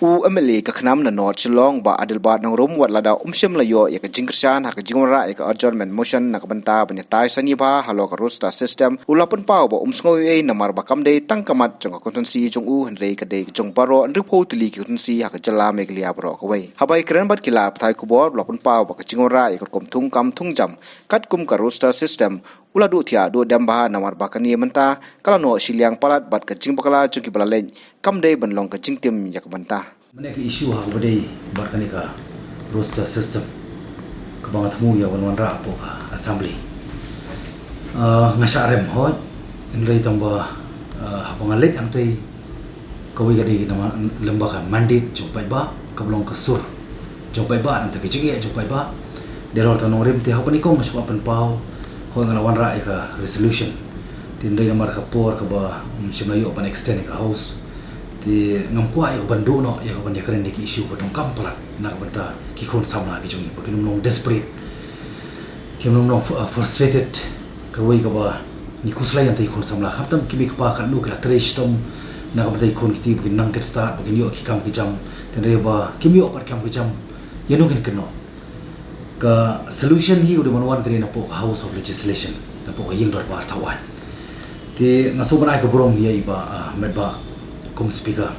MLA ka khnam na North Shillong ba Adilbat nang rum wat lada umshim layo ya ka jingkrshan ha ka jingmara ya ka adjournment motion na ka banta ban tai sani ba halo ka roster system ulapun pau ba umsngoi ei namar ba kamde tangkamat jong ka kontonsi jong u hanrei ka de jong baro an ripo tili ki kontonsi ha ka jala meglia bro ka wei habai kren bat kila thai ku bor ulapun pau ba ka jingmara ya ka kom thung kam thung jam kat kum ka roster system ula du thia du damba namar ba ka ni menta kala no shiliang palat bat ka jingbakala chuki balalen kamde ban long ka jingtim ya ka banta Mana ke isu hak badai barkani ka roster system ke bang temu ya wan ra po ka assembly ngasa rem hoj indai tamba bangalit ang tai kawi gadi nama lembaga mandate jopai ba kablong kasur jopai ba nanti kecik jopai ba delor tanong rem te hapani kong masuk apan pau hoj ngalawan ra ka resolution tindai namar ka por ka ba simlayo pan extend ka house di ngamkwa ya bandu no ya ban ya karen ki issue ko dong kampala na banta ki khon samla ki jongi bakin nong desperate ki nong frustrated ka wei ka ba ni kuslai antai khon samla khatam ki bi ka pa kan lu ka tresh tom na ka banta khon ki ti bakin nang ket start bakin yo ki kam ki jam ten re ba ki mi opar kam ki jam ya no kin keno ka solution hi udah manwan kare na po house of legislation na po ying dor bar tawan ti ngaso ban ai ka borom ya iba medba kum speaker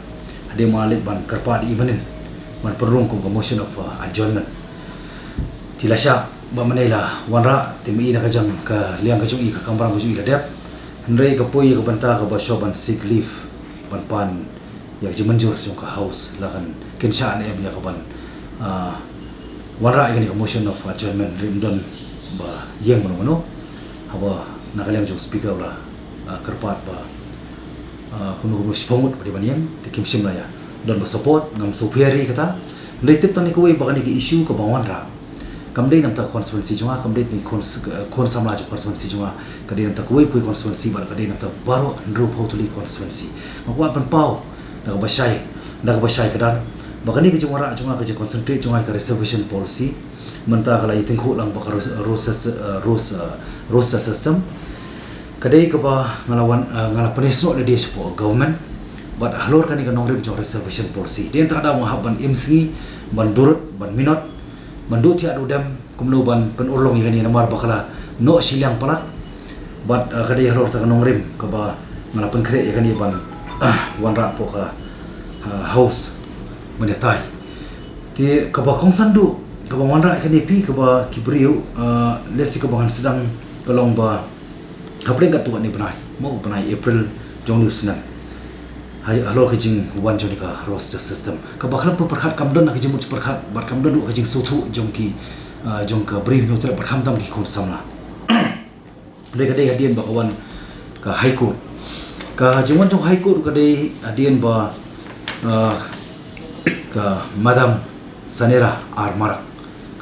ade malit ban karpa di ibanin man perung kum motion of adjournment tilasha ba manela wanra timi ina ka jang ka liang ka chung i ka kamra mo ju ila dep ndrei ka poi ka banta ka ba shoban sick leave ban pan yak jimanjur jong ka house lakan kensha ne ya ka ban wanra ini ka motion of adjournment rimdon ba yeng mono haba nakaliang jong speaker la karpat ba kuno spomut pada banian tikim simla ya dan bersupport ngam superi kata ndetip tani ko bakani ki issue ka bawan ra kamdei nam ta constituency junga kamdei mi kon samla ju constituency junga kadei nam ta ko pui constituency bar kadei nam ta baro ndro photuli constituency ngwa pan pau daga basai kadar bakani ki junga ra junga ka je concentrate junga ka reservation policy menta kala iting ko lang bakar rosa system kadai ke ba ngalawan penisno le dia support government but halor kan nong rem jong reservation policy dia tak ada ban imsi ban durut ban minot ban du ti adu dam kumno ban penulong yani namar bakala no siliang palat but kadai halor tak nong rem ke ba ngalapan kre yani ban wan ra po ka house menetai ti ke ba kong sandu ke ba wan ra kan pi ke ba kibriu lesi ke ba sedang tolong ba Kapling kat tuan ni benai, mau benai April jong ni senan. Hai halo kejing wan jong ni ka roster system. Kabaklan perkhat kamdon nak kejing muc perkhat, bar kamdon du kejing sutu jong ki jong ka brief nutre perkham tam ki khon samla. Dei kadai hadian bakawan ka high court. Ka jingwan jong high court kadai hadian ba ka Madam Sanera Armarak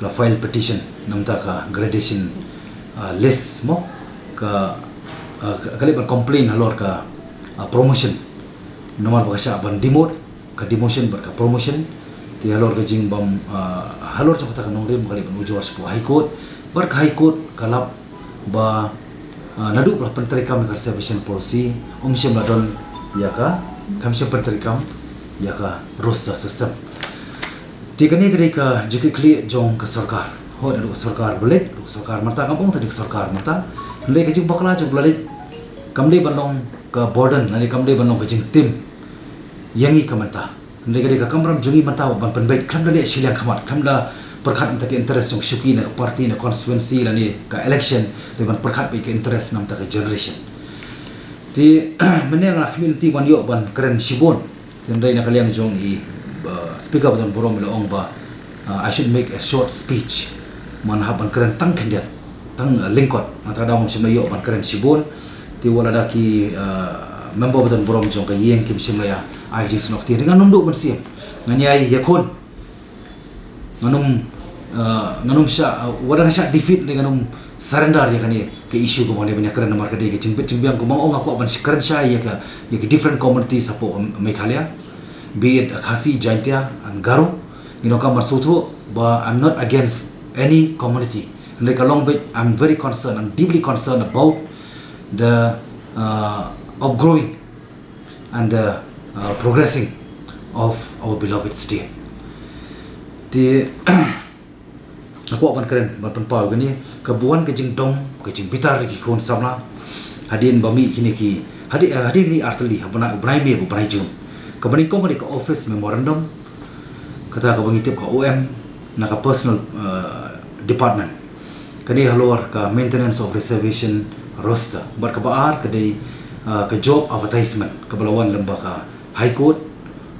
ka file petition namta ka gradation list mo ka kali ban complain halor ka promotion nomor bakasya ban demote ka demotion bar ka promotion ti halor ka jing bam halor chok ta nong rem kali ban ujor spo high court bar ka high court kalap ba nadu pra pentarikam ka reservation policy umsem ladon ya ka kamsem pentarikam ya ka roster system ti kani kali ka jike kli jong ka sarkar ho nadu sarkar belet sarkar mata kampung tadi sarkar mata ndai kajing bakla jong belet kamdei banong ka burden nani kamdei banong kajing tim yangi kamanta ndai kadi ka kamram jungi manta ban penbait khamda le siliang khamat khamda perkhat ta ke interest jong shuki na party na constituency lani ka election le ban perkhat pe ke interest nam ta ka generation ti mene nga community ban yo ban karen sibon ndai na kaliang jong i speaker ban borom le ong ba I should make a short speech man haban karen tang khendiat tang lingkot mata daw simla yo ban karen sibon ti wala da ki member badan borom jong ka yeng kim simla ya ai jing snok ti dengan num do ban siap nganyai yakon nganum sha wada sha defeat dengan num surrender ya kani ke issue ko bane banyak karen namar ka de ke cingpet cingbiang ko bang aku ban karen sha ya ka different communities sapo Meghalaya be it Khasi Jaintia and Garo ka marsutu ba I'm not against any community like along with I'm very concerned, I'm deeply concerned about the outgrowing and progressing of our beloved state. Ti aku akan keren ban penpau gani kebuan kejing dom kejing bitar ki kon samla hadin bami kini ki hadin ni artli abana ubrai me ubrai jum kabani kong ni ka office memorandum kata ka bangitip ka OM na ka personal department kani halor ka maintenance of reservation roster bar ka baar kadai ka job advertisement ka balawan lembah ka high court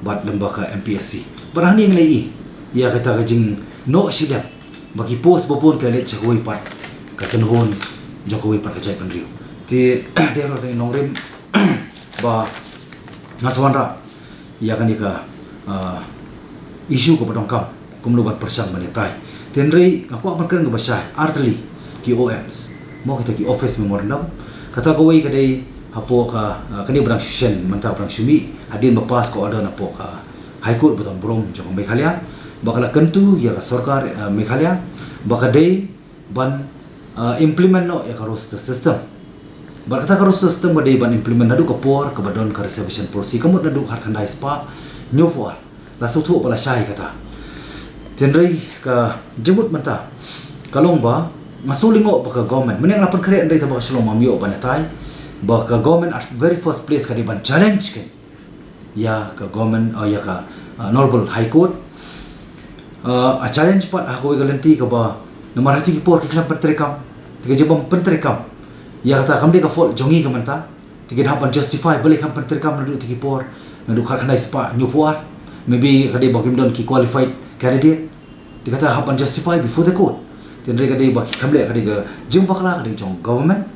bat lembah ka MPSC barani nglai ia kata ka jing no sidap bagi pos bopon ka let chakoi pat ka kenhon jokoi pat ka jai penriu ti dia ro ni nongrim ba ngaswanra ia kan ka isu ko padong kam kumlu bat persang manetai tenrei aku akan kan ngebasai artli ki OMs mo kita ki office memorandum kata ko wei kadai hapo ka kani brang session manta brang sumi adin bapas ko order na po ka high court beton brom jong Meghalaya bakala kentu ya ka sarkar Meghalaya bakadai ban implement no ya ka roster system bakata ka roster system badai ban implement nadu ka por ka badon ka reservation policy kamut nadu har khandai spa new for la suthu pala shai kata tenrei ka jemut manta kalong ba masulingo baka government menang lapan kare andai ta baka shalom mamio banatai baka government at very first place ka di ban challenge kan ya ka government ya ka honorable high court a challenge pat aku galanti ka ba nomor hati ki por ki klam pentrekam tiga jebam pentrekam ya kata kam ka fault jongi ka manta tiga hapan justify balik kam pentrekam nadu tiki por nadu khar khandai spa new for maybe kade bakim don ki qualified candidate tiga kata hapan justify before the court tenre kade bak kamle kade ga jing bakla kade jong government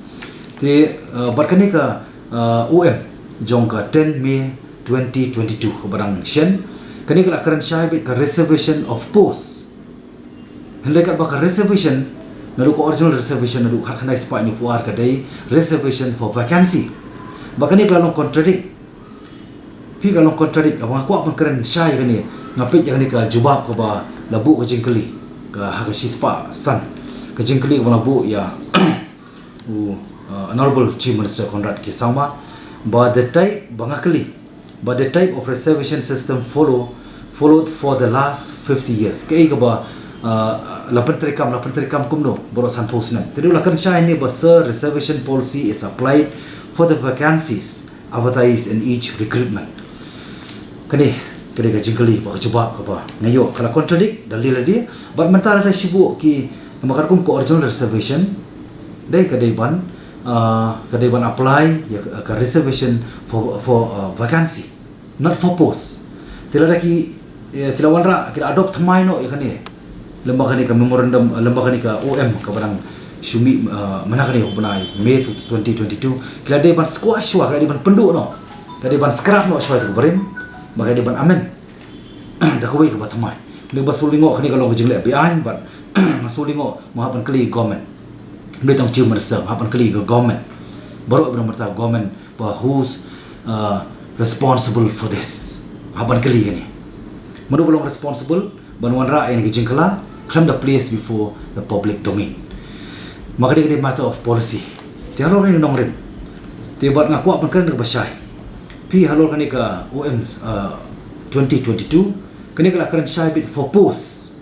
te barkani ka OM jong ka 10 May 2022 ko barang shen kani ka akaran syai ka reservation of post hende ka baka reservation nadu ko original reservation nadu khar khandai spa ni puar kade reservation for vacancy bakani ka long contradict pi ka long contradict abang aku apan keren syai kani ngapit yang ni ka jubab ko ba labu ka jingkeli ka hakashi spa san ka jingkeli ko labu ya honorable chief minister Conrad Kisama ba the type bangakeli but the type of reservation system followed for the last 50 years kay ka ba lapan terikam kumno borosan posnam tidu lakan syai ni ba sir reservation policy is applied for the vacancies advertised in each recruitment kani kade ka jingkeli ba coba ka ba ngayo kala contradict dalil dia but mentara da sibu ki namakar kum ko original reservation dai kade ban apply ya ka reservation for vacancy not for post tilada ki kila wanra kila adopt mai no ikani lembaga ni ka memorandum lembaga ni ka OM ka barang syumi mana kani benai May 2022 kila dai ban squash wa kila ban pendu no kila ban scrap no shwa tu berim bagi dia ban amen dah kuwi ka batamai ni basulingo kani kalau jingle FBI but masulingo mahapan kali government betong chief minister hapan kali ke government baru benar benar government bah who's responsible for this hapan kali kani madu belum responsible banwan ra yang kijingkala claim the place before the public domain maka dia matter of policy tiaro ni nongren tibat ngaku apan kan ke basai pi halor kani ka OM 2022 kani kala karan syai bit for post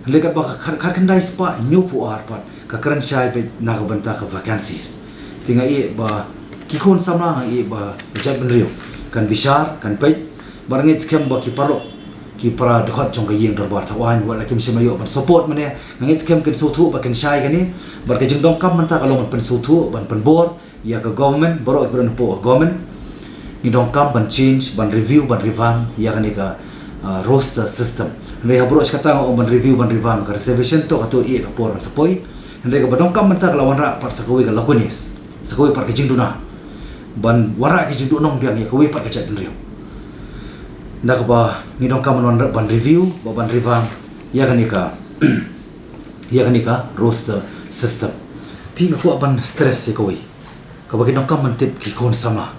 lekat ba kar kandai spa new puar pat ka karan syai bit na ka banta ka vacancies tinga e ba kikon sama e ba jat benrio kan bishar kan pej barangit skem ba ki paro ki para dekat jong ka yeng darbar thawan wa lakim semayo ban support mane ngit skem kan suthu ba kan syai kani bar ka jingdong kam manta kalau ban suthu ban penbor ya ka government baro ikran po government ni dong kam ban change ban review ban revamp ya kani ka roster system ndai ha bro kata ngo ban review ban revamp ka reservation to ka to e ka por sapoi ndai ka badong kam manta kalawan ra par sakoi ka lakonis sakoi par ka jingduna ban wara ki jingdu nong biang ya ka wi par ka chat benrio ndak ba ni dong kam ban review ban revamp ya kani ka roster system pi ngaku ban stress ya ka wi ka bagi dong kam mentip ki kon sama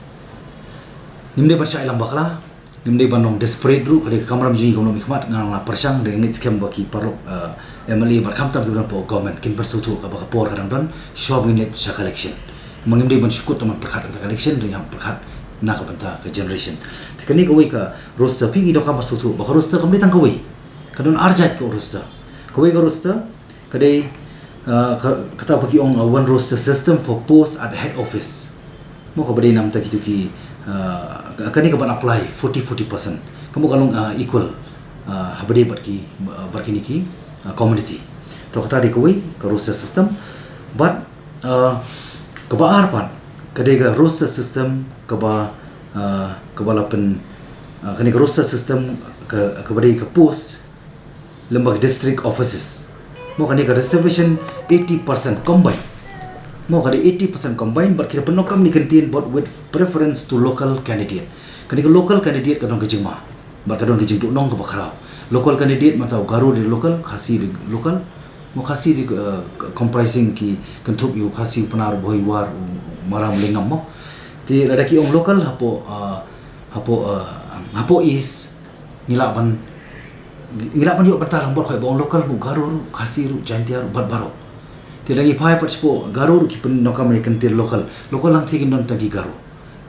nimde ban syai lambak lah nimde ban nong desperate ru kali kamram ji kono mikmat ngang la persang de ngit scam baki parok MLA bar kam tam duran po government kin persutu ka por kadang don show minute cha collection mengimde ban syukut teman perkat collection dengan perkat nak banta ke generation tikani kawai ka roster pingi do kam sutu ba roster kam tang kawai kadon arjat ko roster kawai ka roster kadai kata bagi ong one roster system for post at head office mo ko bade nam ta ki kani ka ban apply 40% kamu kalong equal habade barkini ki community to kata di kawai ka roster system but kebaar pan kadai ka roster system kebalapan kani ka roster system kebadai ka post lembaga district offices mo kani ka reservation 80% combine mo kani 80% combine but kita penokam ni kentin but with preference to local candidate kani ka local candidate kadong kejima bar kadong kejing tu nong ka bakrau local candidate matau garu di local khasi di local mo khasi di comprising ki kentup yu khasi penar boy war maram lengam mo ti ada ki ong local hapo is ngilaban yu bentar bor khoi bong local mu garu khasi ru jantiar baro ti lagi pai pat spo garu ki pen nokam ni kentir local lang thi non tagi garu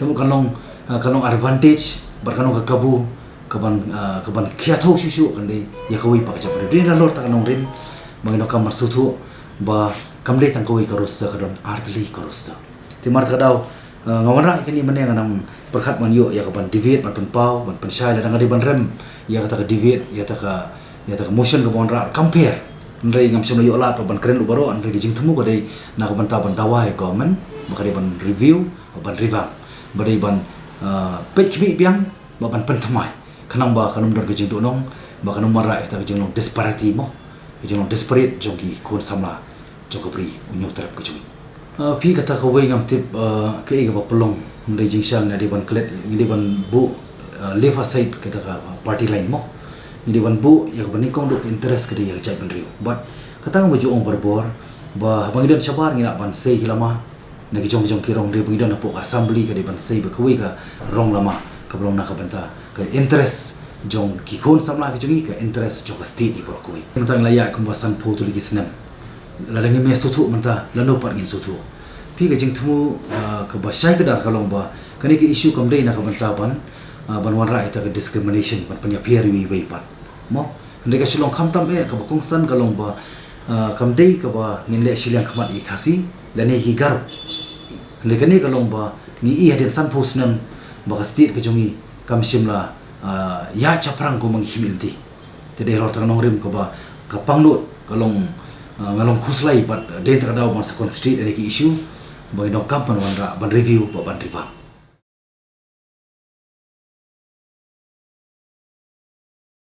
temu kalong advantage bar kanong kakabu kaban khiatho shu kandai ya kawi pak jap re na lor ta kanong rim mangino kam marsutu ba kamle tang kawi karosta kadon artli karosta ti mar kadau ngawara kini mane nganam berkat man yo ya kaban divide man penpau man pensyai ladang adi ban rem ya kata ka divide ya ka motion ka bon ra compare ndai ngam sono yo la pa ban keren ubaro ndai dijing temu badai na ka ban ta ban dawai government maka ban review ban revamp badai ban pet kimi biang ba ban pentamai kanang ba kanum dor gejing do nong ba kanum mara ta gejing nong disparity mo gejing nong desperate jongki kon samla jokopri unyo terap gejing pi kata kawai ngam tip ke ga pelong ndai jing sang na de ban klet ngi ban bu left aside kata ka party line mo ngi ban bu ya ban kong dok interest ke dia jai ban riu but kata ngam ju ong berbor ba bangidan sabar ngi ban sei kilama nagi jong kirong de bangidan apo assembly ke de ban sei ba kawai ka rong lama kablong nak banta ke interest jong ki kon samla ke jongi ke interest jong state di por koi mentang layak kumbasan po tu lagi senam ladangi me sutu menta lano par ngin sutu pi ke jing temu ke basai ke dar kalong ba kani ke issue kam dei nak banta ban wan ra ita ke discrimination ban panya pier wi pat mo ndai ka silong kham tam e ka bakong san kalong ba kam dei ka ba ngin le silang khamat i khasi lani hi gar le kani kalong ba ni i hadin san po senam baka state ke jongi kam simla ya chaprang ko mang himilti te de ror tanong rim ko ba ka pangno kalong ngalong khuslai pat de tra daw ban sa kon street any issue ba no kam ban review ba ban riva